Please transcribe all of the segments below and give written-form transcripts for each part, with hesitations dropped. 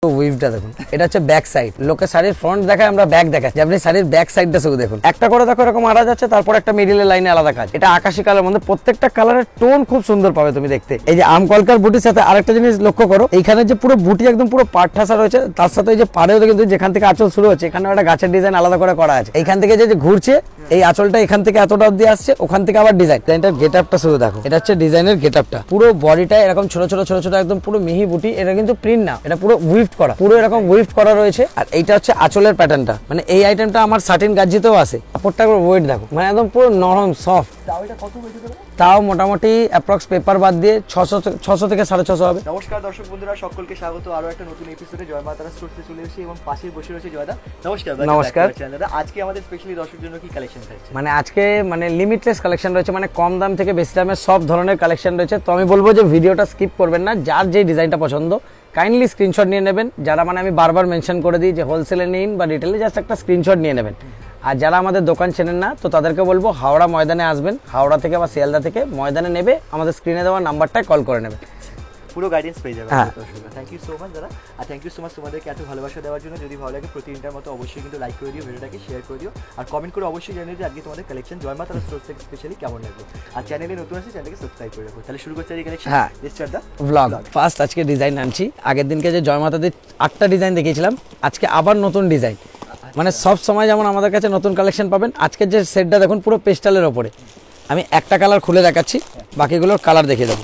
উইভটা দেখুন, এটা হচ্ছে ব্যাক সাইড। লোকে শাড়ির ফ্রন্ট দেখায়, আমরা ব্যাক দেখাই, আপনি শাড়ির ব্যাক সাইডটা শুধু দেখুন। একটা করে দেখো এরকম আড়া যাচ্ছে, তারপর একটা মিডিলের লাইনে আলাদা কাজ। এটা আকাশি কালার মধ্যে, প্রত্যেকটা কালারের টোন খুব সুন্দর পাবে তুমি দেখতে। এই যে আম কলকার বুটির সাথে আরেকটা জিনিস লক্ষ্য করো, এইখানে যে পুরো বুটি একদম পুরো পাট ঠাসা রয়েছে, তার সাথে এই যে পাড়েও কিন্তু যেখান থেকে আঁচল শুরু হচ্ছে, এখানে একটা গাছের ডিজাইন আলাদা করে করা আছে। এইখান থেকে যে ঘুরছে এই আঁচলটা এখান থেকে এতটা অব্দি আসছে, ওখান থেকে আবার ডিজাইনটার গেট আপটা শুধু দেখো। এটা হচ্ছে ডিজাইনের গেট আপটা, পুরো বডিটা এরকম ছোট ছোট ছোট ছোট একদম পুরো মিহি বুটি। এটা কিন্তু প্রিন্ট না, এটা পুরো উইভড করা, পুরো এরকম উইভড করা রয়েছে। আর এইটা হচ্ছে আঁচলের প্যাটার্নটা, মানে এই আইটেমটা আমার সাটিন গাজিতেও আছে। কাপড়টা ওয়েট দেখো, মানে একদম পুরো নরম সফট। তাও মোটামুটি অ্যাপ্রক্স পেপার বাদ দিয়ে 600 থেকে 650 হবে। নমস্কার দর্শক বন্ধুরা, সকলকে স্বাগত আরো একটা নতুন এপিসোডে। জয় মা তারা স্টোরসে চলে এসেছি এবং পাশে বসে রয়েছে জয়দা। নমস্কার। নমস্কার। আজকে আমাদের স্পেশালি দর্শকের জন্য কি কালেকশন থাকছে? মানে আজকে মানে লিমিটলেস কালেকশন রয়েছে, মানে কম দাম থেকে বেশি দামের সব ধরনের কালেকশন রয়েছে। তো আমি বলবো যে ভিডিওটা স্কিপ করবেন না, যার যে ডিজাইনটা পছন্দ কাইন্ডলি স্ক্রিনশট নিয়ে নেবেন। যারা মানে আমি বারবার মেনশন করে দিই যে হোলসেলে নিন বা রিটেলে, জাস্ট একটা স্ক্রিনশট নিয়ে নেবেন। আর যারা আমাদের দোকান চেনেন না, তো তাদেরকে বলবো হাওড়া ময়দানে আসবেন, হাওড়া থেকে বা শিয়ালদা থেকে ময়দানে নেবে, আমাদের স্ক্রিনে দেওয়া নাম্বারটায় কল করে নেবেন, পুরো গাইডেন্স পেয়ে যাবেন। হ্যাঁ। থ্যাংক ইউ সো মাচ দাদা, আর থ্যাংক ইউ সো মাচ তোমাদেরকে এত ভালোবাসা দেওয়ার জন্য। যদি ভালো লাগে প্রতিদিনটার মতো অবশ্যই কিন্তু লাইক করে দিও, ভিডিওটাকে শেয়ার করে দিও, আর কমেন্ট করে অবশ্যই জানিয়ে যে আজকে তোমাদের কালেকশন জয় মা তারা স্টোর থেকে স্পেশালি কেমন লাগবে। আর চ্যানেলে নতুন আছে, চ্যানেলকে সাবস্ক্রাইব করে রাখো। তাহলে শুরু করছি এই কালেকশন। হ্যাঁ, ব্লগ ফার্স্ট আজকে ডিজাইন আনছি। আগের দিনকে যে জয় মাতাদের 8টা ডিজাইন দেখিয়েছিলাম, আজকে আবার নতুন ডিজাইন। মানে সব সময় যেমন আমাদের কাছে নতুন কালেকশন পাবেন, আজকের যে সেটটা দেখুন পুরো পেস্টালের ওপরে। আমি একটা কালার খুলে দেখাচ্ছি, বাকিগুলোর কালার দেখিয়ে দেবো।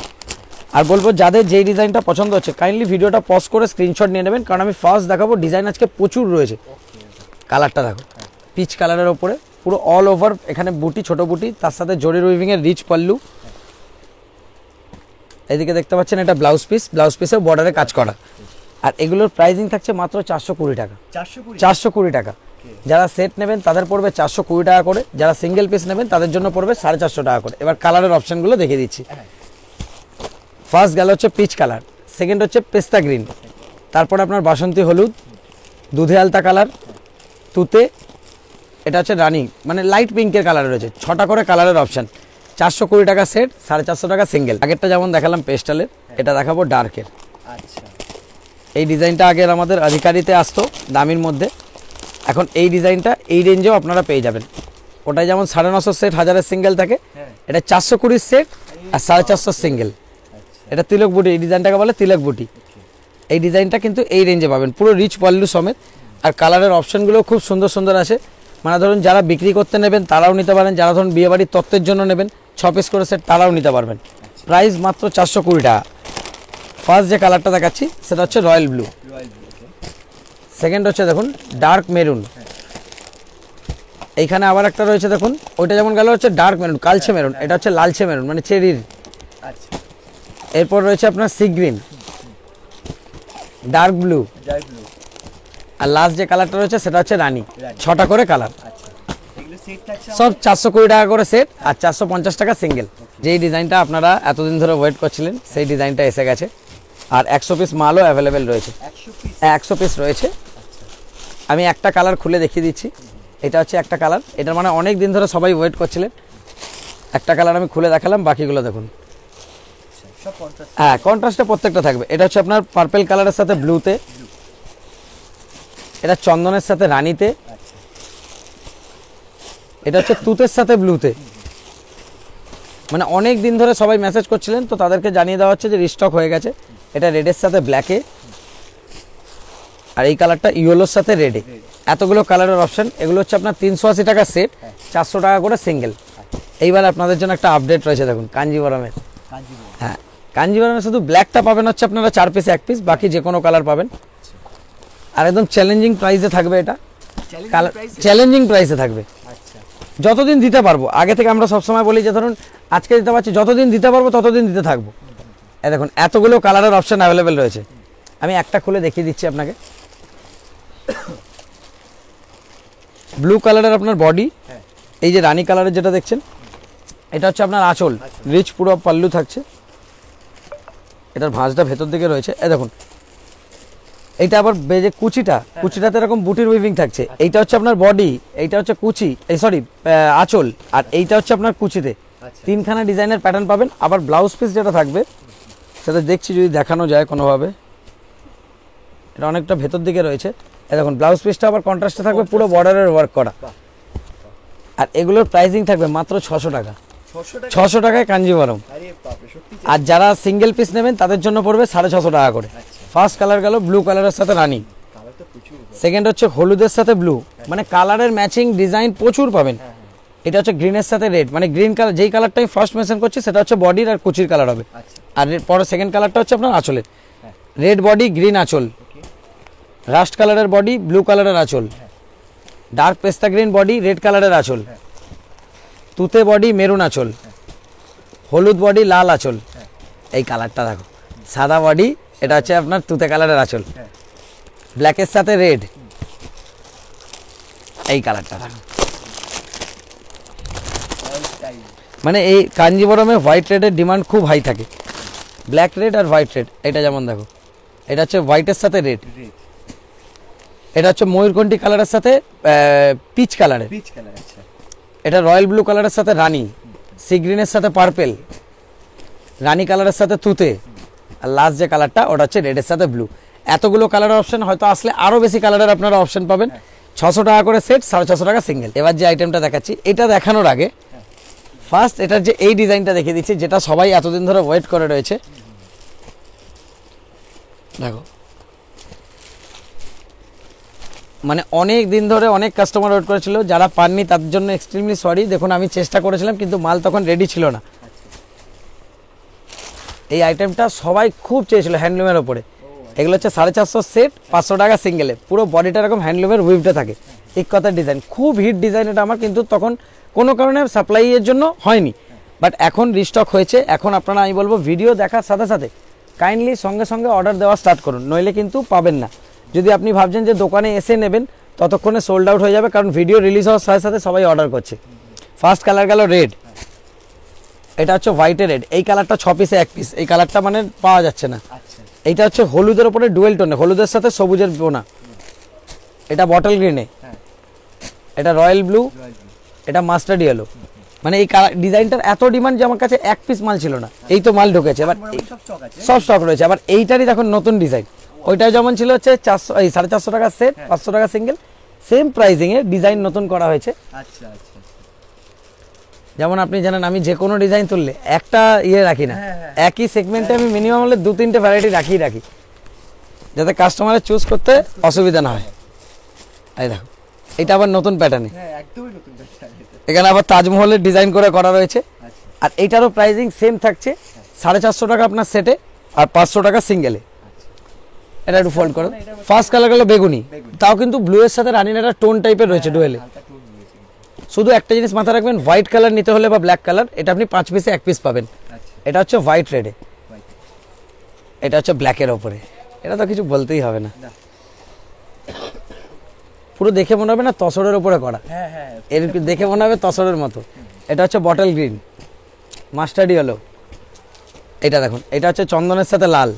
আর বলবো যাদের যেই ডিজাইনটা পছন্দ হচ্ছে কাইন্ডলি ভিডিওটা পজ করে স্ক্রিনশট নিয়ে নেবেন, কারণ আমি ফার্স্ট দেখাবো ডিজাইন আজকে প্রচুর রয়েছে। কালারটা দেখো, পিচ কালারের ওপরে পুরো অল ওভার, এখানে বুটি, ছোট বুটি, তার সাথে জরি উইভিং এর রিচ পাল্লু। এদিকে দেখতে পাচ্ছেন এটা ব্লাউজ পিস, ব্লাউজ পিসেও বর্ডারে কাজ করা। আর এগুলোর প্রাইসিং থাকছে মাত্র 420 টাকা। 420 টাকা। যারা সেট নেবেন তাদের পড়বে 420 টাকা করে, যারা সিঙ্গেল পিস নেবেন তাদের জন্য পড়বে 450 টাকা করে। এবার কালারের অপশনগুলো দেখিয়ে দিচ্ছি। ফার্স্ট গেল হচ্ছে পিচ কালার, সেকেন্ড হচ্ছে পেস্তা গ্রিন, তারপর আপনার বাসন্তী হলুদ, দুধে আলতা কালার, তুতে, এটা হচ্ছে রানি, মানে লাইট পিঙ্কের কালার রয়েছে। 6টা করে কালারের অপশন। 420 টাকা সেট, 450 টাকা সিঙ্গেল। আগেরটা যেমন দেখালাম পেস্টালের, এটা দেখাবো ডার্কের। আচ্ছা, এই ডিজাইনটা আগের আমাদের অধিকারিতে আসতো দামির মধ্যে, এখন এই ডিজাইনটা এই রেঞ্জেও আপনারা পেয়ে যাবেন। ওটাই যেমন 950 সেট, 1000-এর সিঙ্গেল থাকে, এটা 420 সেট আর 450 সিঙ্গেল। এটা তিলক বুটি, এই ডিজাইনটাকে বলে তিলক বুটি। এই ডিজাইনটা কিন্তু এই রেঞ্জে পাবেন, পুরো রিচ পল্লু সমেত। আর কালারের অপশনগুলো খুব সুন্দর সুন্দর আছে। মানে ধরুন যারা বিক্রি করতে নেবেন তারাও নিতে পারেন, যারা ধরুন বিয়েবাড়ির তত্ত্বের জন্য নেবেন 6 পিস করে সেট, তারাও নিতে পারবেন। প্রাইস মাত্র 420 টাকা। ফার্স্ট যে কালারটা দেখাচ্ছি সেটা হচ্ছে রয়্যাল ব্লু, সেকেন্ড হচ্ছে দেখুন ডার্ক মেরুন। এইখানে আবার একটা রয়েছে দেখুন, ওইটা যেমন গেল হচ্ছে ডার্ক মেরুন, কালচে মেরুন, এটা হচ্ছে লালচে মেরুন মানে চেরির। এরপর রয়েছে আপনার সি গ্রিন, ডার্ক ব্লু, আর লাস্ট যে কালারটা রয়েছে সেটা হচ্ছে রানী। 6টা করে কালার, সব 420 টাকা করে সেট আর 450 টাকা সিঙ্গেল। যেই ডিজাইনটা আপনারা এতদিন ধরে ওয়েট করছিলেন সেই ডিজাইনটা এসে গেছে। আর 100 পিস মালও অ্যাভেলেবেল রয়েছে, 100 পিস রয়েছে। আমি একটা কালার খুলে দেখিয়ে দিচ্ছি। এটা হচ্ছে একটা কালার, এটার মানে অনেক দিন ধরে সবাই ওয়েট করছিলেন। একটা কালার আমি খুলে দেখালাম, বাকিগুলো দেখুন। হ্যাঁ, কন্ট্রাস্টে প্রত্যেকটা থাকবে। এটা হচ্ছে আপনার পার্পল কালারের সাথে ব্লুতে, এটা চন্দনের সাথে রানীতে, এটা হচ্ছে তুতের সাথে ব্লুতে। মানে অনেক দিন ধরে সবাই মেসেজ করছিলেন, তো তাদেরকে জানিয়ে দেওয়া হচ্ছে যে রিস্টক হয়ে গেছে। এটা রেডের সাথে ব্ল্যাকে, আর এই কালারটা ইয়েলোর সাথে রেডে। এতগুলো কালারের অপশন। এগুলো হচ্ছে আপনার 380 টাকা সেট, 400 টাকা করে সিঙ্গেল। এইবার আপনাদের জন্য একটা আপডেট রয়েছে দেখুন কাঞ্জিবরমের। হ্যাঁ, কাঞ্জিবরমের শুধু ব্ল্যাকটা পাবেন হচ্ছে আপনারা 4 পিস 1 পিস, বাকি যে কোনো কালার পাবেন। আর একদম চ্যালেঞ্জিং প্রাইসে থাকবে এটা, চ্যালেঞ্জিং প্রাইসে থাকবে। যতদিন দিতে পারবো, আগে থেকে আমরা সবসময় বলি যে ধরুন আজকে দিতে পারছি, যতদিন দিতে পারবো ততদিন দিতে থাকবো। এই দেখুন এতগুলো কালারের অপশন অ্যাভেলেবেল রয়েছে। আমি একটা খুলে দেখিয়ে দিচ্ছি আপনাকে। ব্লু কালারের আপনার বডি, এই যে রানী কালারের যেটা দেখছেন এটা হচ্ছে আপনার আঁচল, রিচ পুরো পাল্লু থাকছে। এটার ভাঁজটা ভেতর দিকে রয়েছে, এই দেখুন। এইটা আবার বেজে কুচিটাতে এরকম বুটির উইভিং থাকছে। এইটা হচ্ছে আপনার বডি, এইটা হচ্ছে কুচি, এই সরি আঁচল, আর এইটা হচ্ছে আপনার কুচিতে। 3খানা ডিজাইনের প্যাটার্ন পাবেন। আবার ব্লাউজ পিস যেটা থাকবে সেটা দেখছি যদি দেখানো যায় কোনোভাবে। এটা অনেকটা ভেতর দিকে রয়েছে। এই দেখুন ব্লাউজ পিসটা আবার কন্ট্রাস্টে থাকবে, পুরো বর্ডারের ওয়ার্ক করা। আর এগুলোর প্রাইসিং থাকবে মাত্র 600 টাকা। 600 টাকায় কাঞ্জিভারম। আর যারা সিঙ্গেল পিস নেবেন তাদের জন্য পড়বে 650 টাকা করে। ফার্স্ট কালার গেল ব্লু কালারের সাথে রানী, সেকেন্ড হচ্ছে হলুদের সাথে ব্লু, মানে কালারের ম্যাচিং ডিজাইন প্রচুর পাবেন। এটা হচ্ছে গ্রিনের সাথে রেড, মানে গ্রিন কালার যেই কালারটা আমি ফার্স্ট মেনশন করছি সেটা হচ্ছে বডির আর কুচির কালার হবে। আর পরে সেকেন্ড কালারটা হচ্ছে আপনার আঁচলের, রেড বডি গ্রিন আঁচল, রাস্ট কালারের বডি ব্লু কালারের আঁচল, ডার্ক পেস্তা গ্রিন বডি রেড কালারের আঁচল, তুতে বডি মেরুন আঁচল, হলুদ বডি লাল আঁচল। এই কালারটা দেখো, সাদা বডি, এটা হচ্ছে আপনার তুতে কালারের আঁচল, ব্ল্যাকের সাথে রেড। এই কালারটা দেখো, মানে এই কাঞ্জিভরমে হোয়াইট রেডের ডিমান্ড খুব হাই থাকে, ব্ল্যাক রেড আর হোয়াইট রেড। এটা যেমন দেখো, এটা হচ্ছে হোয়াইটের সাথে রেড, এটা হচ্ছে ময়ূরকণ্ঠী কালারের সাথে পিচ কালারের, এটা রয়্যাল ব্লু কালারের সাথে রানী, সি গ্রিনের সাথে পার্পেল, রানী কালারের সাথে তুতে, আর লাস্ট যে কালারটা ওটা হচ্ছে রেডের সাথে ব্লু। এতগুলো কালারের অপশন, হয়তো আসলে আরো বেশি কালারের আপনারা অপশন পাবেন। 600 টাকা করে সেট, 650 টাকা সিঙ্গেল। এবার যে আইটেমটা দেখাচ্ছি, এটা দেখানোর আগে ফার্স্ট এটার যে এই ডিজাইনটা দেখিয়ে দিচ্ছি, যেটা সবাই এতদিন ধরে ওয়েট করে রয়েছে। দেখো, মানে অনেক দিন ধরে অনেক কাস্টমার ওয়েট করেছিল, যারা পাননি তাদের জন্য এক্সট্রিমলি সরি। দেখুন আমি চেষ্টা করেছিলাম কিন্তু মাল তখন রেডি ছিল না। এই আইটেমটা সবাই খুব চেয়েছিল হ্যান্ডলুমের ওপরে। এগুলো হচ্ছে 450 সেট, 500 টাকা সিঙ্গেলে। পুরো বডিটা এরকম হ্যান্ডলুমের উইভটা থাকে, এক কথার ডিজাইন, খুব হিট ডিজাইন এটা আমার, কিন্তু তখন কোনো কারণে সাপ্লাইয়ের জন্য হয়নি, বাট এখন রিস্টক হয়েছে। এখন আপনারা আমি বলবো ভিডিও দেখার সাথে সাথে কাইন্ডলি সঙ্গে সঙ্গে অর্ডার দেওয়া স্টার্ট করুন, নইলে কিন্তু পাবেন না। যদি আপনি ভাবছেন যে দোকানে এসে নেবেন, ততক্ষণে সোল্ড আউট হয়ে যাবে, কারণ ভিডিও রিলিজ হওয়ার সাথে সাথে সবাই অর্ডার করছে। ফার্স্ট কালার গেল রেড, এটা হচ্ছে হোয়াইটে রেড। এই কালারটা 6 পিসে 1 পিস, এই কালারটা মানে পাওয়া যাচ্ছে না। এইটা হচ্ছে হলুদের উপরে ডুয়েল টোনে, হলুদের সাথে সবুজের বোনা, এটা বটল গ্রিনে, এটা রয়্যাল ব্লু, এটা মাস্টার্ড ইয়েলো। মানে এই ডিজাইনটার এত ডিমান্ড যে আমার কাছে 1 পিস মাল ছিল না, এই তো মাল ঢুকেছে। এবার সব স্টক রয়েছে। আবার এইটারই দেখুন নতুন ডিজাইন, ওইটাই যেমন ছিল হচ্ছে 450 টাকা সেট, 500 টাকা সিঙ্গেল, সেম প্রাইসিং এ ডিজাইন নতুন করা হয়েছে। যেমন আপনি জানেন আমি যে কোনো ডিজাইন তুললে একটা ইয়ে রাখি না, একই সেগমেন্টে আমি মিনিমাম হলে 2-3টে ভ্যারাইটি রাখি, যাতে কাস্টমারের চুজ করতে অসুবিধা না হয়। এই দেখো, এটা আবার নতুন প্যাটার্নে, এখানে আবার তাজমহলের ডিজাইন করে করা রয়েছে। আর এইটারও প্রাইসিং সেম থাকছে, 450 টাকা আপনার সেটে আর 500 টাকা সিঙ্গেলে। এটা একটু ফোল্ড করো। ফার্স্ট কালার গেল বেগুনি, তাও কিন্তু ব্লু এর সাথে রানির একটা টোন টাইপের রয়েছে ডুয়েলে। শুধু একটা জিনিস মাথায় রাখবেন, হোয়াইট কালার নিতে হলে বা ব্ল্যাক কালার, এটা আপনি 5 পিসে 1 পিস পাবেন। এটা হচ্ছে হোয়াইট রেডে, এটা হচ্ছে ব্ল্যাকের ওপরে। এটা তো কিছু বলতেই হবে না, পুরো দেখে মনে হবে না তসরের উপরে করা, এর দেখে মনে হবে তসরের মতো। এটা হচ্ছে বটল গ্রিন, মাস্টার্ড ইয়েলো। এটা দেখুন, এটা হচ্ছে চন্দনের সাথে লাল,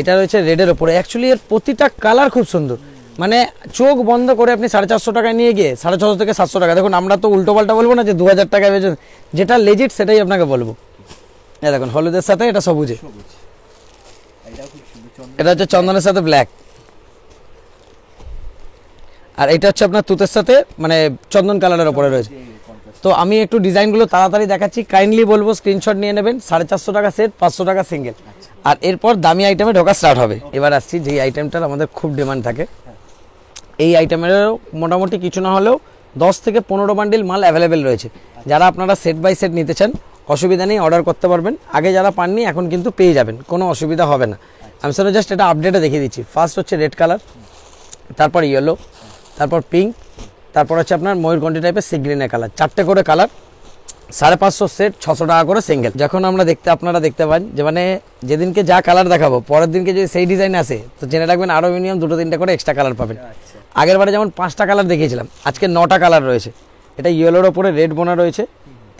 এটা রয়েছে রেডের ওপরে। অ্যাকচুয়ালি এর প্রতিটা কালার খুব সুন্দর, মানে চোখ বন্ধ করে আপনি 450 টাকায় নিয়ে গিয়ে 650 থেকে 700 টাকা। দেখুন আমরা তো উল্টো পাল্টা বলবো না যে 2000 টাকায় বেচেন, যেটা লেজিট সেটাই আপনাকে বলবো। এই দেখুন হলুদের সাথে এটা সবুজে, এটা হচ্ছে চন্দনের সাথে ব্ল্যাক, আর এটা হচ্ছে আপনার তুতের সাথে মানে চন্দন কালারের উপরে রয়েছে। তো আমি একটু ডিজাইনগুলো তাড়াতাড়ি দেখাচ্ছি, কাইন্ডলি বলবো স্ক্রিনশট নিয়ে নেবেন। 450 টাকা সেট, 500 টাকা সিঙ্গেল, আর এরপর দামি আইটেমে ঢোকা স্টার্ট হবে। এবার আসছি যেই আইটেমটার আমাদের খুব ডিমান্ড থাকে, এই আইটেমেরও মোটামুটি কিছু না হলেও 10 থেকে 15 বান্ডিল মাল অ্যাভেলেবেল রয়েছে। যারা আপনারা সেট বাই সেট নিতে চান অসুবিধা নেই, অর্ডার করতে পারবেন। আগে যারা পাননি এখন কিন্তু পেয়ে যাবেন, কোনো অসুবিধা হবে না। আমি স্যার জাস্ট এটা আপডেটে দেখিয়ে দিচ্ছি। ফার্স্ট হচ্ছে রেড কালার, তারপর ইয়েলো, তারপর পিঙ্ক, তারপর হচ্ছে আপনার ময়ূরকণ্ঠী টাইপের সি গ্রিনের কালার। 4টে করে কালার, 550 সেট, 600 টাকা করে সিঙ্গেল। যখন আমরা আপনারা দেখতে পান যে মানে যেদিনকে যা কালার দেখাবো পরের দিনকে যদি সেই ডিজাইন আসে, তো জেনে রাখবেন আরো মিনিমাম 2-3টে করে এক্সট্রা কালার পাবেন। আগের বারে যেমন 5টা কালার দেখিয়েছিলাম, আজকে 9টা কালার রয়েছে। এটা ইয়েলোর ওপরে রেড বোনা রয়েছে,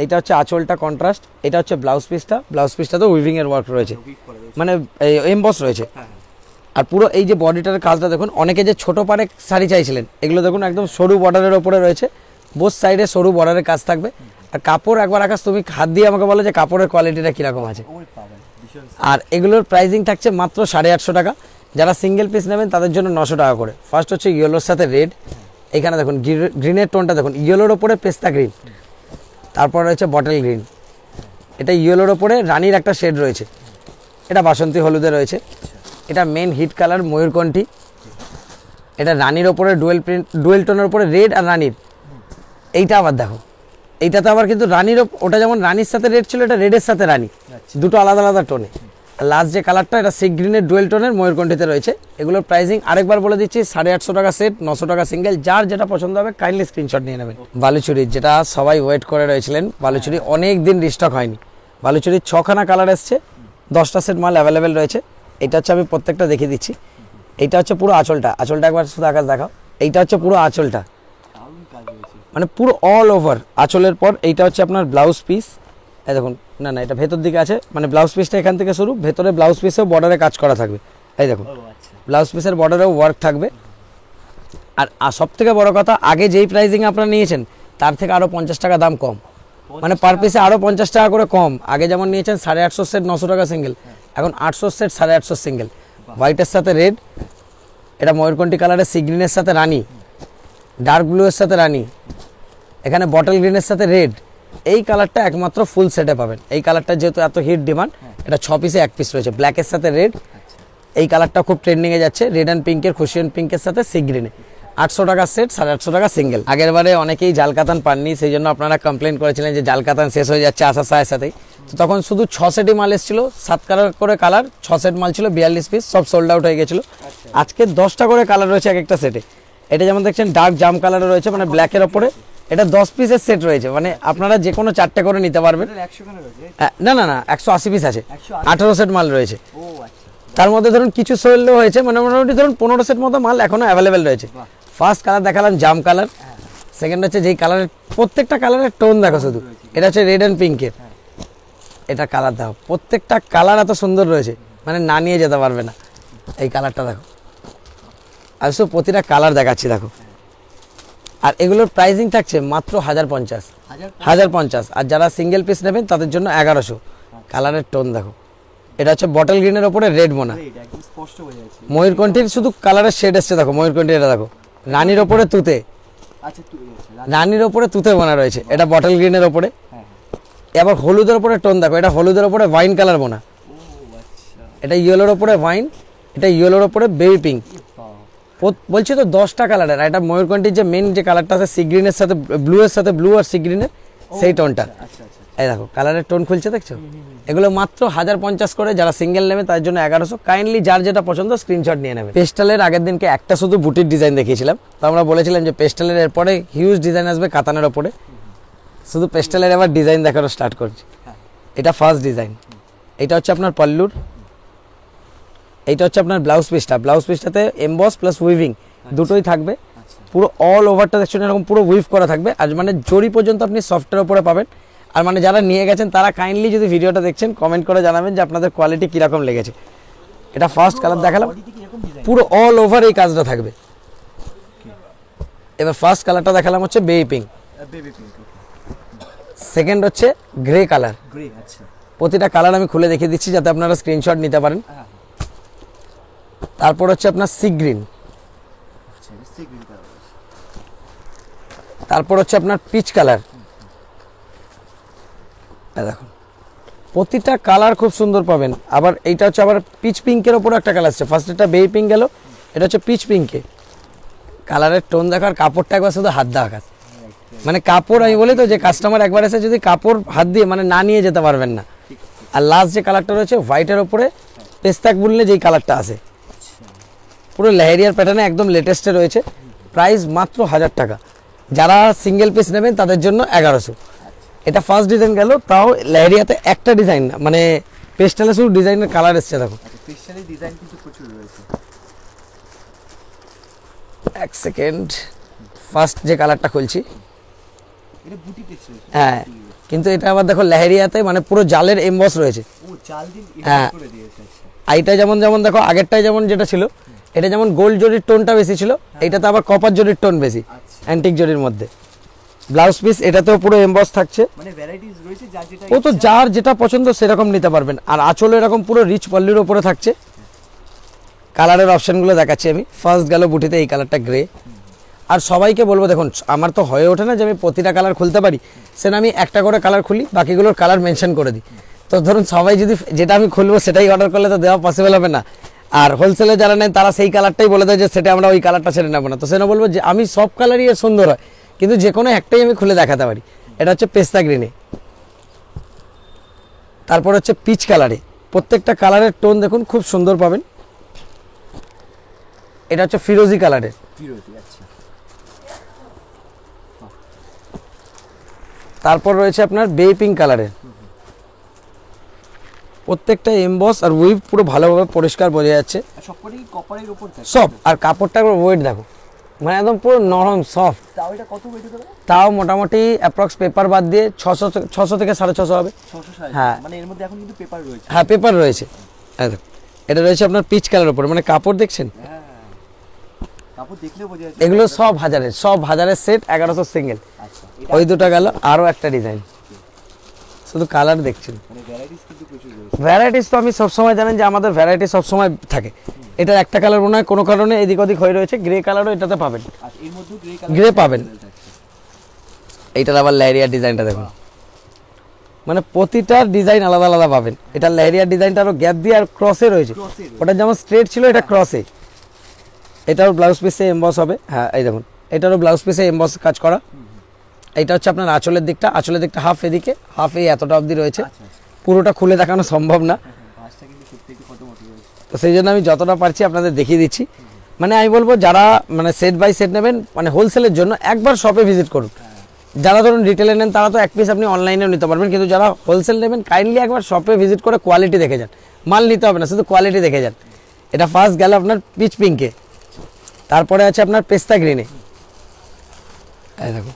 এটা হচ্ছে আঁচলটা কন্ট্রাস্ট, এটা হচ্ছে ব্লাউজ পিসটা তো উইভিং এর ওয়ার্ক রয়েছে, মানে এমবস রয়েছে। আর পুরো এই যে বডিটার কাজটা দেখুন, অনেকে যে ছোট পাড়ে শাড়ি চাইছিলেন, এগুলো দেখুন একদম সরু বর্ডারের ওপরে রয়েছে, বোথ সাইডে সরু বর্ডারের কাজ থাকবে। আর কাপড় একবার আকাশ তুমি হাত দিয়ে আমাকে বলো যে কাপড়ের কোয়ালিটিটা কিরকম আছে, আর এগুলোর প্রাইসিং থাকছে মাত্র 850 টাকা। যারা সিঙ্গেল পিস নেবেন তাদের জন্য 900 টাকা করে। ফার্স্ট হচ্ছে ইয়েলোর সাথে রেড, এখানে দেখুন গ্রিনের টোনটা দেখুন, ইয়েলোর ওপরে পেস্তা গ্রিন, তারপর রয়েছে বটল গ্রিন, এটা ইয়েলোর ওপরে রানীর একটা শেড রয়েছে, এটা বাসন্তী হলুদে রয়েছে, এটা মেন হিট কালার ময়ূরকণ্ঠী, এটা রানীর ওপরে ডুয়েল টোনের ওপরে রেড আর রানীর। এইটা আবার দেখো, এইটাতে আবার কিন্তু রানীর ওটা যেমন রানীর সাথে রেড ছিল, এটা রেডের সাথে রানী, দুটো আলাদা আলাদা টোনে। লাস্ট যে কালারটা এটা সি গ্রিনের ডুয়েল টোনের ময়ূরকণ্ঠীতে রয়েছে। এগুলোর প্রাইসিং আরেকবার বলে দিচ্ছি, 850 টাকা সেট, 900 টাকা সিঙ্গেল। যার যেটা পছন্দ হবে কাইন্ডলি স্ক্রিনশট নিয়ে নেবেন। বালুচুরি, যেটা সবাই ওয়েট করে রয়েছিলেন, বালুচুরি অনেক দিন রিস্টক হয়নি। বালুচুরির 6খানা কালার এসছে, 10টা সেট মাল অ্যাভেলেবেল রয়েছে। এটা হচ্ছে আমি প্রত্যেকটা দেখিয়ে দিচ্ছি। এইটা হচ্ছে পুরো আঁচলটা, আঁচলটা একবার শুধু আকাশ দেখাও। এইটা হচ্ছে পুরো আঁচলটা, মানে পুরো অল ওভার আঁচলের পর এইটা হচ্ছে আপনার ব্লাউজ পিস। এই দেখুন, না এটা ভেতর দিকে আছে, মানে ব্লাউজ পিসটা এখান থেকে শুরু, ভেতরে ব্লাউজ পিসেও বর্ডারে কাজ করা থাকবে। এই দেখুন ব্লাউজ পিসের বর্ডারেও ওয়ার্ক থাকবে। আর সব থেকে বড় কথা, আগে যেই প্রাইসিং আপনারা নিয়েছেন তার থেকে আরও 50 টাকা দাম কম, মানে পার পিসে আরও 50 টাকা করে কম। আগে যেমন নিয়েছেন 850 সেট 900 টাকা সিঙ্গেল, এখন 800 সেট 850 সিঙ্গেল। হোয়াইটের সাথে রেড, এটা ময়ূরকণ্ঠী কালারের সি গ্রিনের সাথে রানী, ডার্ক ব্লু এর সাথে রানী, এখানে বটল গ্রিনের সাথে রেড। এই কালারটা একমাত্র ফুল সেটে পাবেন। এই কালারটা যেহেতু এত হিট ডিমান্ড, এটা 6 পিসে 1 পিস রয়েছে। ব্ল্যাকের সাথে রেড, এই কালারটা খুব ট্রেন্ডিংয়ে যাচ্ছে, রেড অ্যান্ড পিঙ্কের, খুশিয়ান পিঙ্কের সাথে সি গ্রিনে। 800 টাকা সেট, 850 টাকা সিঙ্গেল। আগের বারে অনেকেই জাল কাতান পাননি, সেই জন্য আপনারা কমপ্লেন করেছিলেন যে জাল কাতান শেষ হয়ে যাচ্ছে আসার সাথে সাথেই। তো তখন শুধু 6 সেটই মাল এসেছিল, 7 কালার করে কালার, 6 সেট মাল ছিল, 42 পিস, সব সোল্ড আউট হয়ে গেছিলো। আজকে 10টা করে কালার রয়েছে এক একটা সেটে। এটা যেমন দেখছেন ডার্ক জাম কালারে রয়েছে, মানে ব্ল্যাকের ওপরে, এটা 10 পিসের সেট রয়েছে, মানে আপনারা যে কোনো 4টে করে নিতে পারবেন। না 180 পিস আছে, 18 সেট মাল রয়েছে। তার মধ্যে ধরুন কিছু সোল্ডও হয়েছে, মানে মোটামুটি ধরুন 15 সেট মতো মাল এখনো অ্যাভেলেবেল রয়েছে। ফার্স্ট কালার দেখালাম জাম কালার, সেকেন্ড হচ্ছে যেই কালারের প্রত্যেকটা কালারের টোন দেখো শুধু, এটা হচ্ছে রেড অ্যান্ড পিঙ্কের। এটা কালার দেখো, প্রত্যেকটা কালার এত সুন্দর রয়েছে, মানে না নিয়ে যেতে পারবে না। এই কালারটা দেখো, আর সব প্রতিটা কালার দেখাচ্ছি দেখো। আর এগুলোর প্রাইসিং থাকছে মাত্র 1050। আর যারা সিঙ্গেল পিস নেবেন তাদের জন্য 1100। কালারের টোন দেখো, এটা হচ্ছে বটল গ্রিনের ওপরে রেড বোনা, ময়ূরকণ্ঠীর শুধু কালারের শেড এসছে দেখো। ময়ূরকণ্ঠী এটা দেখো, রানীর ওপরে তুতে, রানীর ওপরে তুতে বোনা রয়েছে, এটা বটল গ্রিনের ওপরে। এবার হলুদের ওপরে টোন দেখো, এটা হলুদের ওপরে ওয়াইন কালার বোনা, এটা ইয়েলোর ওপরে ওয়াইন, এটা ইয়েলোর ওপরে বেবি পিঙ্ক। বলছি তো 10টা কালারের। আর এটা ময়ূরকণ্ঠীর যে মেন যে কালারটা আছে সি গ্রিনের সাথে ব্লু এর সাথে, ব্লু আর সি গ্রিনের সেই টোনটা। এই দেখো কালারের টোন খুলছে দেখছো। এগুলো মাত্র 1050 করে। যারা সিঙ্গেল নেবে তার জন্য 1100। কাইন্ডলি যার যেটা পছন্দ স্ক্রিনশট নিয়ে নেবে। পেস্টালের আগের দিনকে একটা শুধু বুটির ডিজাইন দেখিয়েছিলাম, তো আমরা বলেছিলাম যে পেস্টালের এরপরে হিউজ ডিজাইন আসবে কাতানের ওপরে। শুধু পেস্টালের এবার ডিজাইন দেখানো স্টার্ট করছি। এটা ফার্স্ট ডিজাইন, এটা হচ্ছে আপনার পল্লুর, এইটা হচ্ছে আপনার ব্লাউজ পিসটা। ব্লাউজ পিসটাতে এমবস প্লাস উইভিং দুটোই থাকবে। পুরো অল ওভারটা দেখছেন এরকম পুরো উইভ করা থাকবে, আর মানে জড়ি পর্যন্ত আপনি সফটের ওপরে পাবেন। আর মানে যারা নিয়ে গেছেন তারা কাইন্ডলি যদি ভিডিওটা দেখছেন কমেন্ট করে জানাবেন যে আপনাদের কোয়ালিটি কীরকম লেগেছে। এটা ফার্স্ট কালার দেখালাম, পুরো অল ওভার এই কাজটা থাকবে। এবার ফার্স্ট কালারটা দেখালাম হচ্ছে বেবি পিঙ্ক, সেকেন্ড হচ্ছে গ্রে কালার। প্রতিটা কালার আমি খুলে দেখিয়ে দিচ্ছি যাতে আপনারা স্ক্রিনশট নিতে পারেন। তারপর হচ্ছে আপনার সি গ্রিন, তারপর হচ্ছে আপনার পিচ কালার। দেখুন প্রতিটা কালার খুব সুন্দর পাবেন। আবার এইটা হচ্ছে আবার পিচ পিঙ্কের ওপর একটা কালার আছে। ফার্স্ট এটা বেবি পিঙ্ক গেল, এটা হচ্ছে পিচ পিঙ্কে। কালারের টোন দেখার, কাপড়টা একবার শুধু হাত দেওয়া কাজ, মানে কাপড় আমি বলি তো যে কাস্টমার একবার এসে যদি কাপড় হাত দিয়ে মানে না নিয়ে যেতে পারবেন না। আর লাস্ট যে কালারটা রয়েছে হোয়াইটের ওপরে পেস্তাক বললে যেই কালারটা আছে, পুরো লেহেরিয়ার প্যাটার্নে একদম লেটেস্টে রয়েছে। প্রাইস মাত্র 1000 টাকা। যারা সিঙ্গেল পিস নেবেন তাদের জন্য 1100। এটা ফার্স্ট ডিজাইন গেল, তাও লেহেরিয়াতে একটা ডিজাইন না, মানে পেস্টালে শুধু ডিজাইনের কালার এসছে দেখো। পেস্টালের ডিজাইন কিন্তু প্রচুর রয়েছে। এক সেকেন্ড, ফার্স্ট যে কালারটা খুলছি, এটা বুটি পেস্টাল। হ্যাঁ, কিন্তু এটা আবার দেখো লেহেরিয়াতে মানে পুরো জালের এমবস রয়েছে। ও জাল দিয়ে এমবস করে দিয়েছে। এইটা যেমন যেমন দেখো আগেরটাই যেমন যেটা ছিল, এটা যেমন গোল্ড জরির টোনটা বেশি ছিল, এইটাতে আবার কপার জরির টোন বেশি, অ্যান্টিক জরির মধ্যে। ব্লাউজ পিস এটাতেও পুরো এমবস থাকছে। মানে ভ্যারাইটিস রয়েছে, যার যেটা ও তো যার যেটা পছন্দ সেরকম নিতে পারবেন। আর আঁচল এরকম পুরো রিচ পল্লির উপরে থাকছে। কালারের অপশনগুলো দেখাচ্ছি আমি। ফার্স্ট গেল বুটিতে এই কালারটা গ্রে। আর সবাইকে বলবো, দেখুন আমার তো হয়ে ওঠে না যে আমি প্রতিটা কালার খুলতে পারি, সেটা আমি একটা করে কালার খুলি, বাকিগুলোর কালার মেনশন করে দিই। তো ধরুন সবাই যদি যেটা আমি খুলবো সেটাই অর্ডার করলে তো দেওয়া পসিবল হবে না। আর হোলসেলে যারা নেন তারা সেই কালারটাই বলে দেয় যে সেটা আমরা ওই কালারটা ছেড়ে নেবো না। তো সেটা বলবো যে আমি সব কালারই সুন্দর হয়, কিন্তু যে কোনো একটাই আমি খুলে দেখাতে পারি। এটা হচ্ছে পেস্তা গ্রিনে, তারপর হচ্ছে পিচ কালারে। প্রত্যেকটা কালারের টোন দেখুন খুব সুন্দর পাবেন। এটা হচ্ছে ফিরোজি কালারের। ফিরোজি, আচ্ছা। তারপর রয়েছে আপনার বেবি পিঙ্ক কালারের। প্রত্যেকটা এমবস আর উইভ পুরো ভালোভাবে পরিষ্কার বোঝা যাচ্ছে। সবকটাই কপারের উপর থাকে সব। আর কাপড়টার ওয়েট দেখো, মানে একদম পুরো নরম সফট। তাও এটা কত ওয়েট হতে পারে? তাও মোটামুটি অ্যাপ্রক্স পেপার বাদ দিয়ে 600 থেকে 650 হবে। 660। হ্যাঁ। মানে এর মধ্যে এখন কিন্তু পেপার রয়েছে। হ্যাঁ, পেপার রয়েছে। এই দেখো, এটা রয়েছে আপনার পিচ কালারের উপরে, মানে কাপড় দেখছেন। হ্যাঁ, কাপড় দেখলেও বোঝা যাচ্ছে। এগুলো সব হাজারের সেট, 1100 সিঙ্গেল। আচ্ছা, ওই দুটো গেল। আরও একটা ডিজাইন, শুধু কালার দেখছেন। মানে ভ্যারাইটিস কিন্তু প্রচুর রয়েছে। ভ্যারাইটিস তো আমি সবসময় জানেন যে আমাদের ভ্যারাইটি সবসময় থাকে। এটা একটা কালার মনে হয় কোনো কারণে এদিক ওদিক হয়ে রয়েছে। গ্রে কালারও এটাতে পাবেন, আর এর মধ্যে গ্রে পাবেন। এইটার আবার লেরিয়ার ডিজাইনটা দেখুন, মানে প্রতিটার ডিজাইন আলাদা আলাদা পাবেন। এটা লেরিয়ার ডিজাইনটা আরও গ্যাপ দিয়ে আর ক্রসে রয়েছে। ওটা যেমন স্ট্রেট ছিল, এটা ক্রসে। এটাও ব্লাউজ পিসে এমবস হবে। হ্যাঁ, এই দেখুন, এটারও ব্লাউজ পিসে এমবস কাজ করা। এইটা হচ্ছে আপনার আঁচলের দিকটা হাফ এদিকে, হাফ এই এতটা অবধি রয়েছে। পুরোটা খুলে দেখানো সম্ভব না, ভাঁজটা কিন্তু সত্যি একটু কত মোটা রয়েছে। তো সেই জন্য আমি যতটা পারছি আপনাদের দেখিয়ে দিচ্ছি। মানে আমি বলবো যারা মানে সেট বাই সেট নেবেন, মানে হোলসেলের জন্য একবার শপে ভিজিট করুন। যারা ধরুন রিটেলে নেন তারা তো এক পিস আপনি অনলাইনেও নিতে পারবেন, কিন্তু যারা হোলসেল নেবেন কাইন্ডলি একবার শপে ভিজিট করে কোয়ালিটি দেখে যান। মাল নিতে হবে না, শুধু কোয়ালিটি দেখে যান। এটা ফার্স্ট গেল আপনার পিচ পিঙ্কে, তারপরে আছে আপনার পেস্তা গ্রিনে, এই দেখো,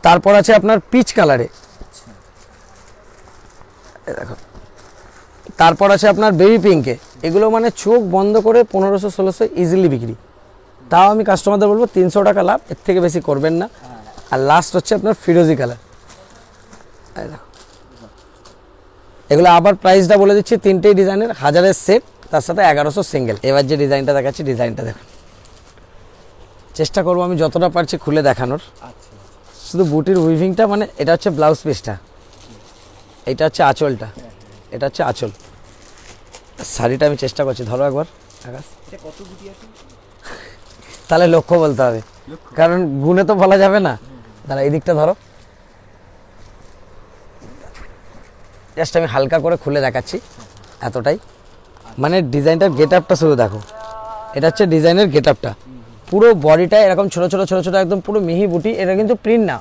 তারপর আছে আপনার পিচ কালারে, এই দেখো, তারপর আছে আপনার বেবি পিঙ্কে। এগুলো মানে চোখ বন্ধ করে 1500-1600 ইজিলি বিক্রি। তাও আমি কাস্টমারদের বলবো 300 টাকা লাভ, এর থেকে বেশি করবেন না। আর লাস্ট হচ্ছে আপনার ফিরোজি কালার। এগুলো আবার প্রাইসটা বলে দিচ্ছি, তিনটেই ডিজাইনের 1000-এর সেট, তার সাথে 1100 সিঙ্গেল। এবার যে ডিজাইনটা দেখাচ্ছি, ডিজাইনটা দেখুন। চেষ্টা করবো আমি যতটা পারছি খুলে দেখানোর। শুধু বুটির উইভিংটা, মানে এটা হচ্ছে ব্লাউজ পিসটা, এটা হচ্ছে আঁচলটা, এটা হচ্ছে আঁচল। শাড়িটা আমি চেষ্টা করছি, ধরো একবার আকাশ, এটা কত বুটি আছে? তাহলে লক্ষ্য বলতে হবে, কারণ গুণে তো বলা যাবে না। তাহলে এই দিকটা ধরো, জাস্ট আমি হালকা করে খুলে দেখাচ্ছি, এতটাই। মানে ডিজাইনটার গেট আপটা শুধু দেখো, এটা হচ্ছে ডিজাইনের গেট আপটা। পুরো বডিটা এরকম ছোট ছোট ছোট ছোট একদম পুরো মিহি বুটি। এটা কিন্তু প্রিন্ট না,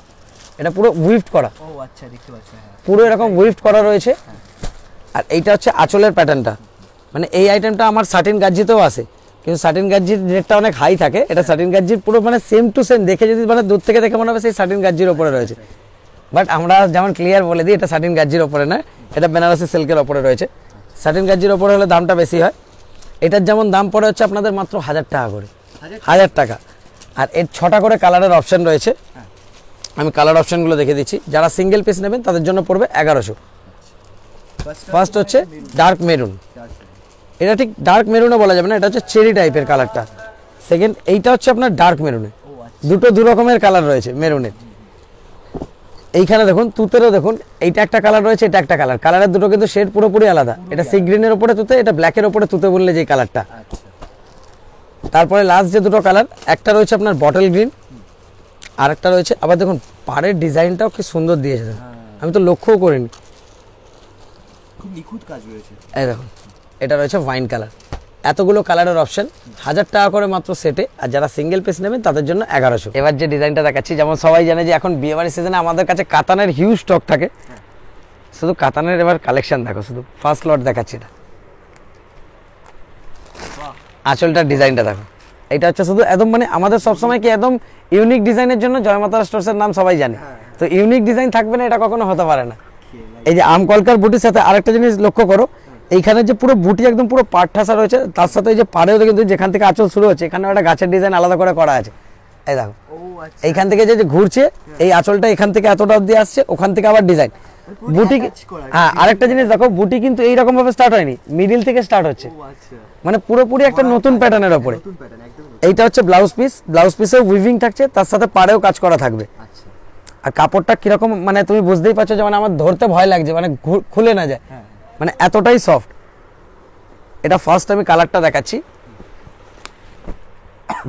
এটা পুরো উইফট করা। ও আচ্ছা, দেখতে পাচ্ছি। হ্যাঁ, পুরো এরকম উইফট করা রয়েছে। আর এইটা হচ্ছে আঁচলের প্যাটার্নটা। মানে এই আইটেমটা আমার সাটিন গাজ্জিতেও আছে, কিন্তু সাটিন গাজ্জির রেটটা অনেক হাই থাকে। এটা সাটিন গাজ্জির পুরো মানে সেম টু সেম, দেখে যদি মানে দূর থেকে দেখে মনে হবে সেই সাটিন গাজ্জির ওপরে রয়েছে। বাট আমরা যেমন ক্লিয়ার বলে দিই, এটা সাটিন গাজ্জির ওপরে না, এটা বেনারসি সিল্কের ওপরে রয়েছে। সাটিন গাজ্জির ওপরে হলে দামটা বেশি হয়। এটার যেমন দাম পড়ে হচ্ছে আপনাদের মাত্র 1000 টাকা করে, 1000 টাকা। আর এর 6টা করে কালারের অপশন রয়েছে। আমি কালার অপশনগুলো দেখে দিচ্ছি। যারা সিঙ্গেল পিস নেবেন তাদের জন্য পড়বে 1100। ফার্স্ট হচ্ছে ডার্ক মেরুন, এটা ঠিক ডার্ক মেরুনও বলা যাবে না, এটা হচ্ছে চেরি টাইপের কালারটা। সেকেন্ড এইটা হচ্ছে আপনার ডার্ক মেরুনে, দু রকমের কালার রয়েছে মেরুনের। এইখানে দেখুন তুতেরও দেখুন, এইটা একটা কালার রয়েছে, এটা একটা কালার। কালারের দুটো কিন্তু শেড পুরোপুরি আলাদা। এটা সি গ্রিনের উপরে তুতে, এটা ব্ল্যাকের উপরে তুতে বললে যে কালারটা। তারপরে লাস্ট যে দুটো কালার, একটা রয়েছে আপনার বটল গ্রিন, আর একটা রয়েছে আবার দেখুন পাড়ের ডিজাইনটাও কি সুন্দর দিয়েছে, আমি তো লক্ষ্যও করিনি, খুব নিখুঁত কাজ রয়েছে। এই দেখুন, এটা রয়েছে ওয়াইন কালার। এতগুলো কালারের অপশন, 1000 টাকা করে মাত্র সেটে। আর যারা সিঙ্গেল পিস নেবেন তাদের জন্য 1100। এবার যে ডিজাইনটা দেখাচ্ছি, যেমন সবাই জানে যে এখন বিয়েবাড়ির সিজনে আমাদের কাছে কাতানের হিউজ স্টক থাকে। শুধু কাতানের এবার কালেকশন দেখো, শুধু ফার্স্ট লট দেখাচ্ছি। এটা আঁচলটার ডিজাইনটা দেখো, এটা হচ্ছে শুধু একদম মানে আমাদের সবসময় কি একদম ইউনিক ডিজাইনের জন্য জয় মাতা স্টোরসের নাম সবাই জানে। তো ইউনিক ডিজাইন থাকবে না, এটা কখনো হতে পারে না। এই যে আম কলকার বুটির সাথে আরেকটা জিনিস লক্ষ্য করো, এইখানে যে পুরো বুটি একদম পুরো পাট ঠাসা রয়েছে, তার সাথে এই যে পাড়েও কিন্তু যেখান থেকে আঁচল শুরু হচ্ছে, এখানে একটা গাছের ডিজাইন আলাদা করে করা আছে। এই দেখো ও আচ্ছা, এইখান থেকে যে যে ঘুরছে এই আঁচলটা এখান থেকে এতটা অবধি আসছে, ওখান থেকে আবার ডিজাইন পুরো বুটি। attach করা। হ্যাঁ, আরেকটা জিনিস দেখো, বুটি কিন্তু এইরকম ভাবে স্টার্ট হয়নি, মিডিল থেকে স্টার্ট হচ্ছে, ও আচ্ছা, মানে পুরোপুরি একটা নতুন প্যাটার্নের ওপরে। নতুন প্যাটার্ন একদম নতুন। এইটা হচ্ছে ব্লাউজ পিস, ব্লাউজ পিসেও উইভিং থাকছে, তার সাথে পাড়েও কাজ করা থাকবে। আচ্ছা, আর কাপড়টা কিরকম মানে তুমি বুঝতেই পারছো যে মানে আমার ধরতে ভয় লাগছে, মানে খুলে না যায়, হ্যাঁ, মানে এতটাই সফট। এটা ফার্স্ট আমি কালারটা দেখাচ্ছি,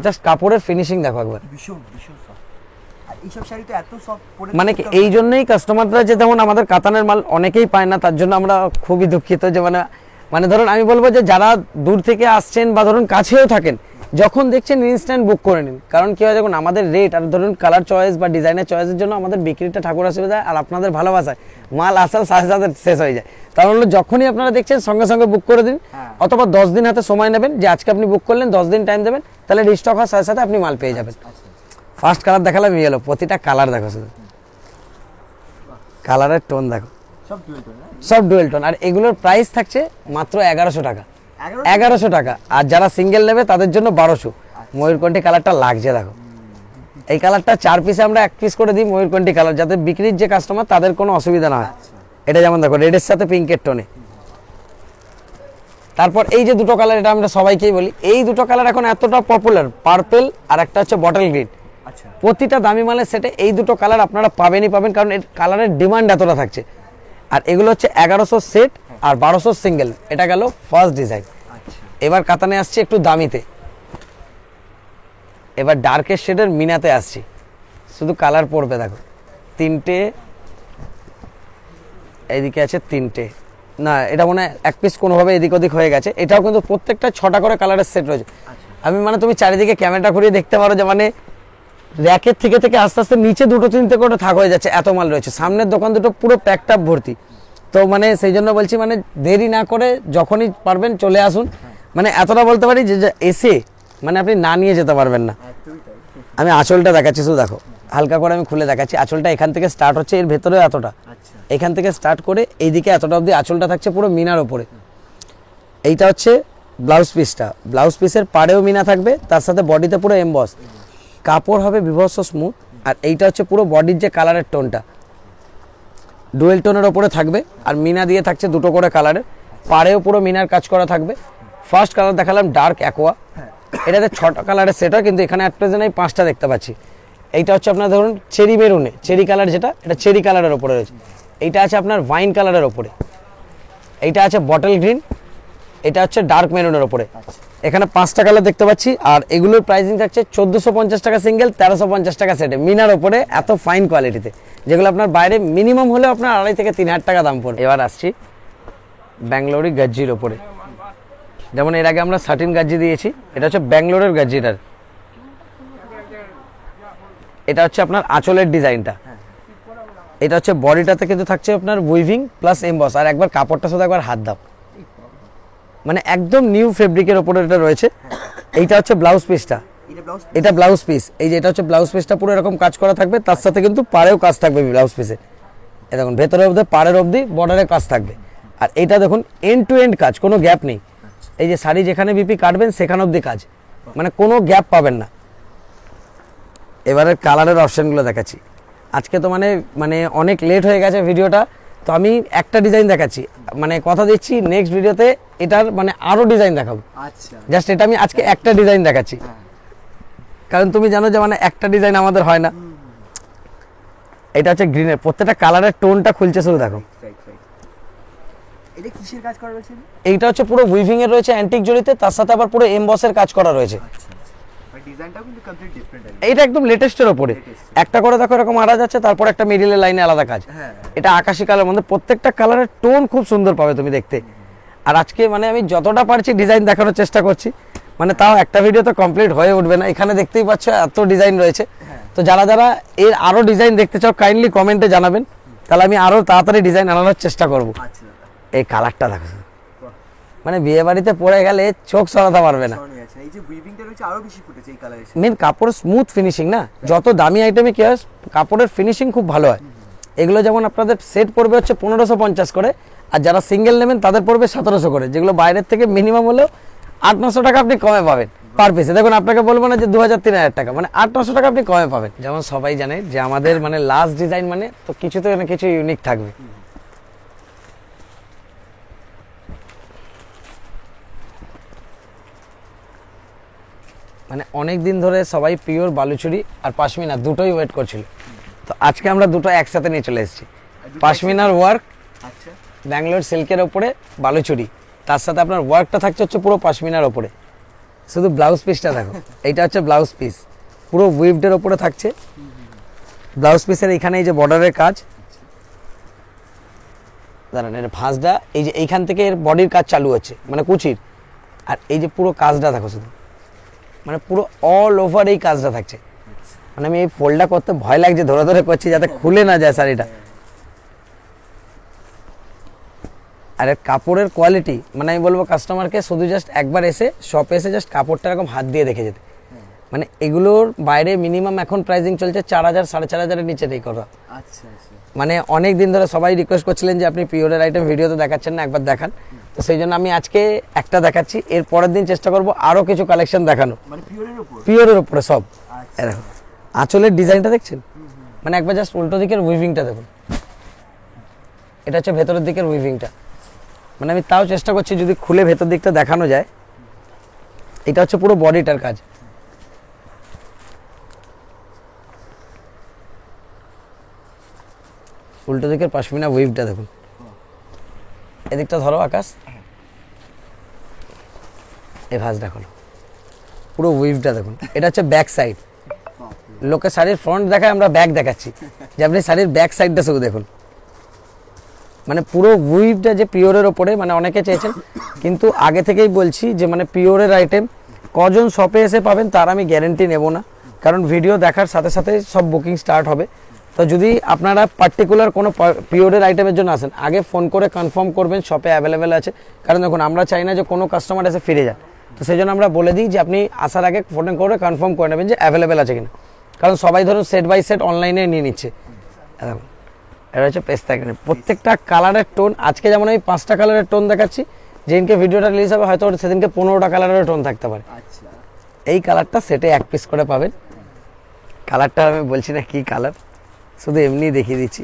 জাস্ট কাপড়ের ফিনিশিং দেখো একবার। ভীষণ ভীষণ সফট। আর এইসব শাড়ি তো এত সফট পরে মানে কি এই জন্যই কাস্টমাররা যে যেমন আমাদের কাতানের মাল অনেকেই পায় না, তার জন্য আমরা খুবই দুঃখিত যে মানে মানে ধরুন আমি বলবো যে যারা দূর থেকে আসছেন বা ধরুন কাছেও থাকেন, যখন দেখছেন ইনস্ট্যান্ট বুক করে নিন। কারণ কি হয়, যখন আমাদের রেট আর ধরুন কালার চয়েস বা ডিজাইনের চয়েসের জন্য আমাদের বিক্রিটা ঠাকুর অসুবিধা, আর আপনাদের ভালোবাসায় মাল আসার সাথে সাথে শেষ হয়ে যায়। তার হলো যখনই আপনারা দেখছেন সঙ্গে সঙ্গে বুক করে দিন, হ্যাঁ। অথবা 10 দিন হাতে সময় নেবেন, যে আজকে আপনি বুক করলেন 10 দিন টাইম দেবেন, তাহলে রিস্টক হওয়ার সাথে সাথে আপনি মাল পেয়ে যাবেন। আচ্ছা, ফার্স্ট কালার দেখালাম ইয়েলো, প্রতিটা কালার দেখো, শুধু কালারের টোন দেখো, সব ডুয়েল টোন না? সব ডুয়েল টোন। আর এগুলোর প্রাইস থাকছে মাত্র 1100 টাকা, 1100 টাকা। আর যারা সিঙ্গেল নেবে তাদের জন্য 1200। ময়ূরকণ্ঠী কালারটা লাগছে দেখো, এই কালারটা 4 পিসে আমরা 1 পিস করে দিই ময়ূরকণ্ঠী কালার, যাতে বিক্রির যে কাস্টমার তাদের কোনো অসুবিধা না হয়। এটা যেমন দেখো রেডের সাথে পিঙ্কের টোনে। তারপর এই যে দুটো কালার, এটা আমরা সবাইকেই বলি, এই দুটো কালার এখন এতটা পপুলার, পার্পল আর একটা হচ্ছে বটল গ্রিন। আচ্ছা, প্রতিটা দামি মালের সেটে এই দুটো কালার আপনারা পাবেনই পাবেন, কারণ এর কালারের ডিমান্ড এতটা থাকছে। আর এগুলো হচ্ছে 1100 সেট আর 1200 সিঙ্গেল। এটা গেল ফার্স্ট ডিজাইন। আচ্ছা, এবার কাতানে আসছি একটু দামিতে, এবার ডার্কের শেডের মিনাতে আসছি। শুধু কালার পড়বে দেখো, 3টে, এইদিকে আছে 3টে, না এটা মনে হয় 1 পিস কোনোভাবে এদিক ওদিক হয়ে গেছে। এটাও কিন্তু প্রত্যেকটা 6টা করে কালারের সেট রয়েছে। আমি মানে তুমি চারিদিকে ক্যামেরাটা ঘুরিয়ে দেখতে পারো যে মানে র্যাকের থেকে থেকে আস্তে আস্তে নিচে 2-3টে করে থাক হয়ে যাচ্ছে, এত মাল রয়েছে। সামনের দোকান দুটো পুরো প্যাকড আপ ভর্তি। তো মানে সেই জন্য বলছি, মানে দেরি না করে যখনই পারবেন চলে আসুন। মানে এতটা বলতে পারি যে এসে মানে আপনি না নিয়ে যেতে পারবেন না। একদমই তাই। আমি আঁচলটা দেখাচ্ছি, শুধু দেখো হালকা করে আমি খুলে দেখাচ্ছি। আঁচলটা এখান থেকে স্টার্ট হচ্ছে, এর ভেতরেও এতটা, আচ্ছা, এখান থেকে স্টার্ট করে এইদিকে এতটা অবধি আঁচলটা থাকছে পুরো মিনার ওপরে। এইটা হচ্ছে ব্লাউজ পিসটা, ব্লাউজ পিসের পাড়েও মিনা থাকবে, তার সাথে বডিতে পুরো এমবস, কাপড় হবে বিভৎস স্মুথ। আর এইটা হচ্ছে পুরো বডির যে কালারের টোনটা ডুয়েল টোনের ওপরে থাকবে, আর মিনা দিয়ে থাকছে 2টো করে কালারের, পাড়েও পুরো মিনার কাজ করা থাকবে। ফার্স্ট কালার দেখালাম ডার্ক অ্যাকোয়া, এটাতে 6টা কালারের সেট হয়, কিন্তু এখানে অ্যাট প্রেজেন্ট আমি 5টা দেখতে পাচ্ছি। এইটা হচ্ছে আপনার ধরুন চেরি মেরুনে, চেরি কালার যেটা, এটা চেরি কালারের ওপরে রয়েছে। এইটা আছে আপনার ওয়াইন কালারের ওপরে, এইটা আছে বটল গ্রিন, এটা হচ্ছে ডার্ক মেরুনের ওপরে। এখানে 5টা কালার দেখতে পাচ্ছি। আর এগুলোর প্রাইসিং থাকছে 1450 টাকা সিঙ্গেল, 1350 টাকা সেটে, মিনার ওপরে এত ফাইন কোয়ালিটিতে, যেগুলো আপনার বাইরে মিনিমাম হলে আপনার 2.5 থেকে 3,000 টাকা দাম পড়ে। এবার আসছি ব্যাঙ্গালোরি গাজ্জির ওপরে, যেমন এর আগে আমরা সাটিন গাজ্জি দিয়েছি, এটা হচ্ছে ব্যাঙ্গালোরের গাজ্জিটার। এটা হচ্ছে আপনার আঁচলের ডিজাইনটা, এটা হচ্ছে বডিটাতে কিন্তু থাকছে আপনার উইভিং প্লাস এমবস। আর একবার কাপড়টা শুধু একবার হাত দাও, মানে একদম নিউ ফেব্রিকের ওপরে এটা রয়েছে। এইটা হচ্ছে ব্লাউজ পিসটা, এটা ব্লাউজ এটা ব্লাউজ পিস, এই যে এটা হচ্ছে ব্লাউজ পিসটা পুরো এরকম কাজ করা থাকবে, তার সাথে কিন্তু পাড়েও কাজ থাকবে ব্লাউজ পিসে। এই দেখুন ভেতরে অবধি পাড়ের অবধি বর্ডারে কাজ থাকবে। আর এটা দেখুন এন্ড টু এন্ড কাজ, কোনো গ্যাপ নেই। এই যে শাড়ি যেখানে বিপি কাটবেন সেখানে অবধি কাজ, মানে কোনো গ্যাপ পাবেন না। এবারে কালারের অপশনগুলো দেখাচ্ছি। আজকে তো মানে মানে অনেক লেট হয়ে গেছে ভিডিওটা, তো আমি একটা ডিজাইন দেখাচ্ছি, মানে কথা দিচ্ছি নেক্সট ভিডিওতে এটার মানে আরো ডিজাইন দেখাবো। আচ্ছা, জাস্ট এটা আমি আজকে একটা ডিজাইন দেখাচ্ছি, কারণ তুমি জানো যে মানে একটা ডিজাইন আমাদের হয় না। এটা হচ্ছে গ্রিনের, প্রত্যেকটা কালারের টোনটা খুলছে, শুধু দেখো। Right right. এটা কিসের কাজ করা রয়েছে? এইটা হচ্ছে পুরো উইভিং এর রয়েছে অ্যান্টিক জড়িতে, তার সাথে আবার পুরো এমবসের কাজ করা রয়েছে। আচ্ছা, আর ডিজাইনটাও কিন্তু কমপ্লিট ডিফারেন্ট। এইটা একদম লেটেস্টের ওপরে, একটা করে দেখো এরকম আড়া যাচ্ছে, তারপর একটা মিডিলের লাইনে আলাদা কাজ। হ্যাঁ, এটা আকাশি কালার মধ্যে, প্রত্যেকটা কালারের টোন খুব সুন্দর পাবে তুমি দেখতে। আর আজকে মানে আমি যতটা পারছি ডিজাইন দেখানোর চেষ্টা করছি, মানে তাও একটা ভিডিও তো কমপ্লিট হয়ে উঠবে না। এখানে দেখতেই পাচ্ছ এত ডিজাইন রয়েছে। তো যারা যারা এর আরো ডিজাইন দেখতে চাও কাইন্ডলি কমেন্টে জানাবেন, তাহলে আমি আরো তাড়াতাড়ি ডিজাইন আনানোর চেষ্টা করব। আচ্ছা, এই কালারটা দেখো, মানে বিয়ে বাড়িতে পরে গেলে চোখ সরাতে পারবে না। সনি আছে। এই যে উইভিংটা রয়েছে আরো বেশি ফুটেছে এই কালারের। মেন কাপড়ের স্মুথ ফিনিশিং না, যত দামি আইটেমে কি হয় কাপড়ের ফিনিশিং খুব ভালো হয়। এগুলো যেমন আপনাদের সেট পড়বে হচ্ছে 1550 করে, আর যারা সিঙ্গেল নেবেন তাদের পড়বে 1700 করে, যেগুলো বাইরের থেকে মিনিমাম হলেও 800-900 টাকা আপনি কমে পাবেন। পার পিসে। দেখুন আপনাকে বলবো না যে 2000-3000 টাকা, মানে 800-900 টাকা আপনি কমে পাবেন। যেমন সবাই জানে যে আমাদের মানে লাস্ট ডিজাইন মানে তো কিছু তো না কিছু ইউনিক থাকবে। মানে অনেক দিন ধরে সবাই পিওর বালুচুরি আর পাশমিনা দুটোই ওয়েট করছিল, তো আজকে আমরা দুটো একসাথে নিয়ে চলে এসেছি। পাশমিনার ওয়ার্ক, আচ্ছা ব্যাঙ্গালোর সিল্কের ওপরে বালুচুরি, তার সাথে আপনার ওয়ার্কটা থাকছে হচ্ছে পুরো পাশমিনার ওপরে। শুধু ব্লাউজ পিসটা দেখো, এইটা হচ্ছে ব্লাউজ পিস, পুরো উইভডের ওপরে থাকছে ব্লাউজ পিসের। এখানে এই যে বর্ডারের কাজ, দাঁড়ান এর ভাঁজটা এই যে এইখান থেকে এর বডির কাজ চালু হচ্ছে মানে কুচির, আর এই যে পুরো কাজটা দেখো শুধু, মানে পুরো অল ওভার এই কাজটা থাকছে। মানে আমি এই ফোল্ডটা করতে ভয় লাগছে, ধরে ধরে করছি যাতে খুলে না যায় শাড়িটা। আর এর কাপড়ের কোয়ালিটি মানে আমি বলবো কাস্টমারকে শুধু জাস্ট একবার এসে শপে এসে জাস্ট কাপড়টা এরকম হাত দিয়ে দেখে যেতে। মানে এগুলোর বাইরে মিনিমাম এখন প্রাইসিং চলছে 4000-4500 নিচে নেই করা। আচ্ছা আচ্ছা, মানে অনেক দিন ধরে সবাই রিকোয়েস্ট করছিলেন যে আপনি পিওরের আইটেম ভিডিওতে দেখাচ্ছেন না, একবার দেখান। তো সেই জন্য আমি আজকে একটা দেখাচ্ছি, এর পরের দিন চেষ্টা করব আরো কিছু কালেকশন দেখানো মানে পিওরের উপর। পিওরের উপরে সব। আচ্ছা এরকম আঁচলের ডিজাইনটা দেখছেন, মানে একবার জাস্ট উল্টো দিকের উইভিংটা দেখুন, এটা হচ্ছে ভেতরের দিকের উইভিংটা। মানে আমি তাও চেষ্টা করছি যদি খুলে ভেতর দিকটা দেখানো যায়। এটা হচ্ছে পুরো বডিটার কাজ, উল্টো দিকের পাশমিনা উইভটা দেখুন। এদিকটা ধরো আকাশ, এই ভাঁজ দেখো পুরো উইভটা দেখুন। এটা হচ্ছে ব্যাক সাইড, লোকে শাড়ির ফ্রন্ট দেখায়, আমরা ব্যাক দেখাচ্ছি যে আপনি শাড়ির ব্যাক সাইডটা শুধু দেখুন। মানে পুরো উইভটা যে পিওরের ওপরে, মানে অনেকে চেয়েছেন, কিন্তু আগে থেকেই বলছি যে মানে পিওরের আইটেম কজন শপে এসে পাবেন তার আমি গ্যারেন্টি নেব না, কারণ ভিডিও দেখার সাথে সাথে সব বুকিং স্টার্ট হবে। তো যদি আপনারা পার্টিকুলার কোনো পিওরের আইটেমের জন্য আসেন, আগে ফোন করে কনফার্ম করবেন শপে অ্যাভেলেবেল আছে, কারণ দেখুন আমরা চাই না যে কোনো কাস্টমার এসে ফিরে যান। তো সেই জন্য আমরা বলে দিই যে আপনি আসার আগে ফোন করে কনফার্ম করে নেবেন যে অ্যাভেলেবেল আছে কিনা, কারণ সবাই ধরুন সেট বাই সেট অনলাইনে নিয়ে নিচ্ছে। দেখুন এটা হচ্ছে পেস্তা গ্রিন, প্রত্যেকটা কালারের টোন, আজকে যেমন আমি 5টা কালারের টোন দেখাচ্ছি, যেদিনকে ভিডিওটা রিলিজ হবে হয়তো সেদিনকে 15টা কালারের টোন থাকতে পারে। আচ্ছা, এই কালারটা সেটে এক পিস করে পাবেন। কালারটা আমি বলছি না কি কালার, শুধু এমনি দেখিয়ে দিচ্ছি।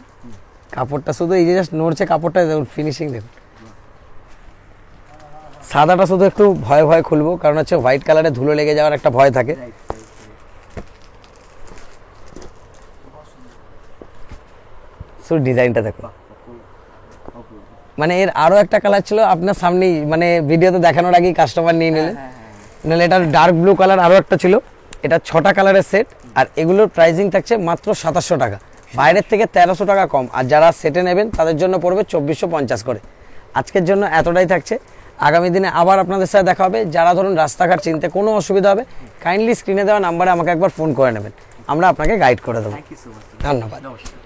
কাপড়টা শুধু এই যে জাস্ট নড়ছে কাপড়টা, দেখুন ফিনিশিং দেখুন। সাদাটা শুধু একটু ভয়ে ভয়ে খুলবো, কারণ হচ্ছে হোয়াইট কালারে ধুলো লেগে যাওয়ার একটা ভয় থাকে। শুধু ডিজাইনটা দেখুন, মানে এর আরো একটা কালার ছিল আপনার সামনেই, মানে ভিডিওতে দেখানোর আগেই কাস্টমার নিয়ে নিলেন। নাহলে এটার ডার্ক ব্লু কালার আরো একটা ছিল, এটা 6টা কালারের সেট, আর এগুলোর প্রাইসিং থাকছে মাত্র 2700 টাকা, বাইরের থেকে 1300 টাকা কম। আর যারা সেটে নেবেন তাদের জন্য পড়বে 2450 করে। আজকের জন্য এতটাই থাকছে, আগামী দিনে আবার আপনাদের সাথে দেখা হবে। যারা ধরুন রাস্তাঘাট চিনতে কোনো অসুবিধা হবে, কাইন্ডলি স্ক্রিনে দেওয়া নাম্বারে আমাকে একবার ফোন করে নেবেন, আমরা আপনাকে গাইড করে দেবো। থ্যাংক ইউ সো মাচ, ধন্যবাদ। নমস্কার।